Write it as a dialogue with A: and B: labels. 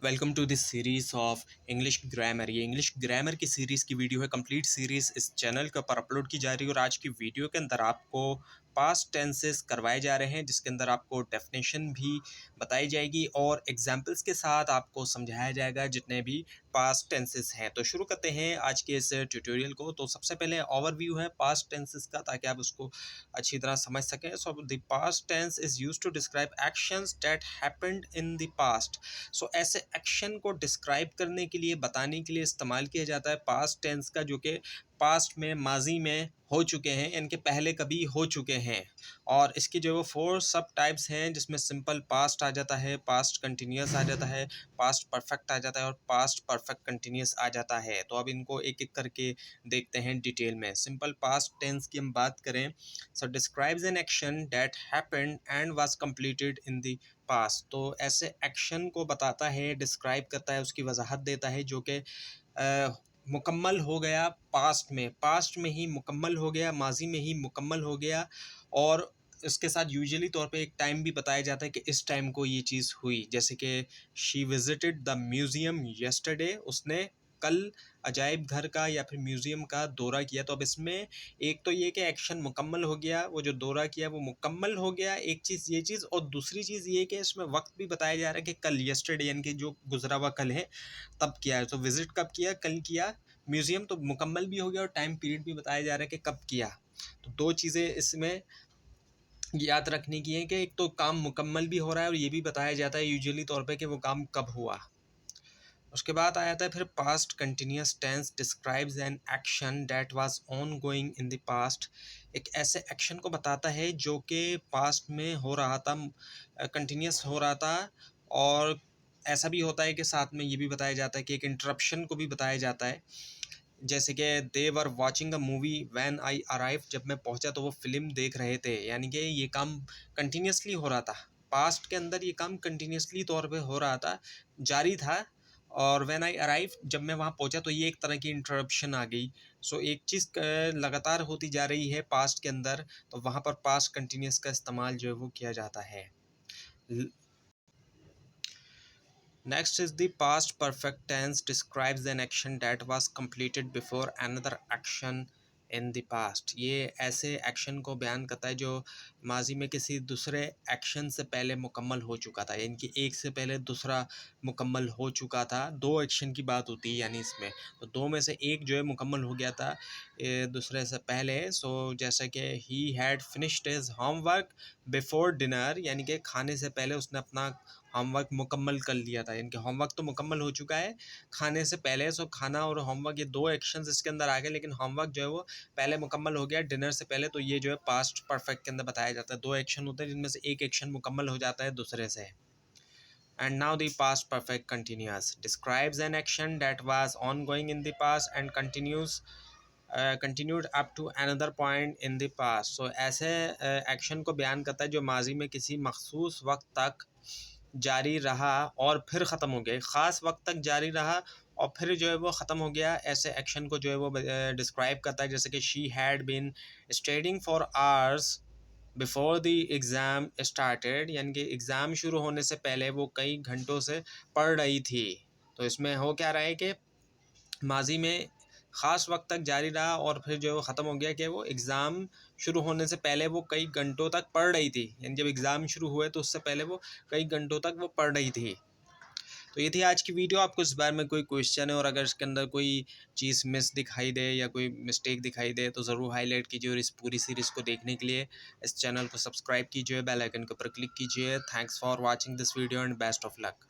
A: Welcome to this series of English grammar. ये English grammar की series की video है। कंप्लीट सीरीज़ इस चैनल के ऊपर अपलोड की जा रही है और आज की वीडियो के अंदर आपको पास्ट टेंसेस करवाए जा रहे हैं, जिसके अंदर आपको डेफिनेशन भी बताई जाएगी और एग्जांपल्स के साथ आपको समझाया जाएगा जितने भी पास्ट टेंसेस हैं। तो शुरू करते हैं आज के इस ट्यूटोरियल को। तो सबसे पहले ओवरव्यू है पास्ट टेंसेस का, ताकि आप उसको अच्छी तरह समझ सकें। So the past tense is used to describe actions that happened in the past. So ऐसे एक्शन को डिस्क्राइब करने के लिए, बताने के लिए इस्तेमाल किया जाता है पास्ट टेंस का, जो कि पास्ट में, माजी में हो चुके हैं, इनके पहले कभी हो चुके हैं। और इसकी जो वो 4 सब टाइप्स हैं, जिसमें सिंपल पास्ट आ जाता है, पास्ट कंटिन्यूस आ जाता है, पास्ट परफेक्ट आ जाता है और पास्ट परफेक्ट कंटिन्यूस आ जाता है। तो अब इनको एक एक करके देखते हैं डिटेल में। सिंपल पास्ट टेंस की हम बात करें, so describes an action that happened and was completed in the past. तो ऐसे एक्शन को बताता है, डिस्क्राइब करता है, उसकी वजाहत देता है जो कि मुकम्मल हो गया पास्ट में ही मुकम्मल हो गया, माजी में ही मुकम्मल हो गया। और इसके साथ यूजुअली तौर पे एक टाइम भी बताया जाता है कि इस टाइम को ये चीज़ हुई। जैसे कि she visited the museum yesterday, उसने कल अजायब घर का या फिर म्यूज़ियम का दौरा किया। तो अब इसमें एक तो ये कि एक्शन मुकम्मल हो गया, वो जो दौरा किया वो मुकम्मल हो गया, एक चीज़ ये चीज़। और दूसरी चीज़ ये कि इसमें वक्त भी बताया जा रहा है कि कल, यस्टरडे यानी कि जो गुजरा हुआ कल है, तब किया है। तो विज़िट कब किया, कल किया। म्यूज़ियम तो मुकम्मल भी हो गया और टाइम पीरियड भी बताया जा रहा है कि कब किया। तो दो चीज़ें इसमें याद रखने की है कि एक तो काम मुकम्मल भी हो रहा है और ये भी बताया जाता है यूजुअली तौर पे कि वो काम कब हुआ। उसके बाद आया था फिर past continuous tense describes an action that was on going in the past. एक ऐसे एक्शन को बताता है जो कि पास्ट में हो रहा था, कंटिन्यूस हो रहा था। और ऐसा भी होता है कि साथ में ये भी बताया जाता है कि एक इंटरप्शन को भी बताया जाता है। जैसे कि they were watching a movie when I arrive, जब मैं पहुंचा तो वो फिल्म देख रहे थे। यानी कि ये काम कंटिन्यूसली हो रहा था, पास्ट के अंदर ये काम कंटिन्यूसली तौर पे हो रहा था, जारी था। और व्हेन आई अराइव, जब मैं वहाँ पहुँचा तो ये एक तरह की इंटरप्शन आ गई। सो एक चीज़ लगातार होती जा रही है पास्ट के अंदर, तो वहाँ पर पास्ट कंटिन्यूस का इस्तेमाल जो है वो किया जाता है। Next is the past perfect tense describes an action that was completed before another action in the past। ये ऐसे एक्शन को बयान करता है जो माजी में किसी दूसरे एक्शन से पहले मुकम्मल हो चुका था, यानी कि एक से पहले दूसरा मुकम्मल हो चुका था। दो एक्शन की बात होती है यानी इसमें, तो दो में से एक जो है मुकम्मल हो गया था दूसरे से पहले। सो जैसे कि he had finished his homework before dinner, यानी कि खाने से पहले उसने अपना होमवर्क मुकम्मल कर लिया था। यानी कि होमवर्क तो मुकम्मल हो चुका है खाने से पहले। सो खाना और होमवर्क ये दो एक्शंस इसके अंदर आ गए, लेकिन होमवर्क जो है वो पहले मुकम्मल हो गया डिनर से पहले। तो ये जो है पास्ट परफेक्ट के अंदर बताया जाता है। दो एक्शन होते हैं जिनमें से एक एक्शन मुकम्मल हो जाता है दूसरे से। And now the past perfect continuous describes an action that was ongoing in the past and continued up to another point in the past। so ऐसे एक्शन को बयान करता है जो माजी में किसी मखसूस वक्त तक जारी रहा और फिर ख़त्म हो गया। ख़ास वक्त तक जारी रहा और फिर जो है वो ख़त्म हो गया। ऐसे एक्शन को जो है वो डिस्क्राइब करता है। जैसे कि she had been studying for hours before the exam started, यानी कि एग्ज़ाम शुरू होने से पहले वो कई घंटों से पढ़ रही थी। तो इसमें हो क्या रहा है कि माजी में ख़ास वक्त तक जारी रहा और फिर जो ख़त्म हो गया कि वो एग्ज़ाम शुरू होने से पहले वो कई घंटों तक पढ़ रही थी। यानी जब एग्ज़ाम शुरू हुए तो उससे पहले वो कई घंटों तक वो पढ़ रही थी। तो ये थी आज की वीडियो। आपको इस बारे में कोई क्वेश्चन है और अगर इसके अंदर कोई चीज़ मिस दिखाई दे या कोई मिस्टेक दिखाई दे तो ज़रूर हाईलाइट कीजिए। और इस पूरी सीरीज़ को देखने के लिए इस चैनल को सब्सक्राइब कीजिए, बेल आइकन के ऊपर क्लिक कीजिए। Thanks for watching this video and best of luck.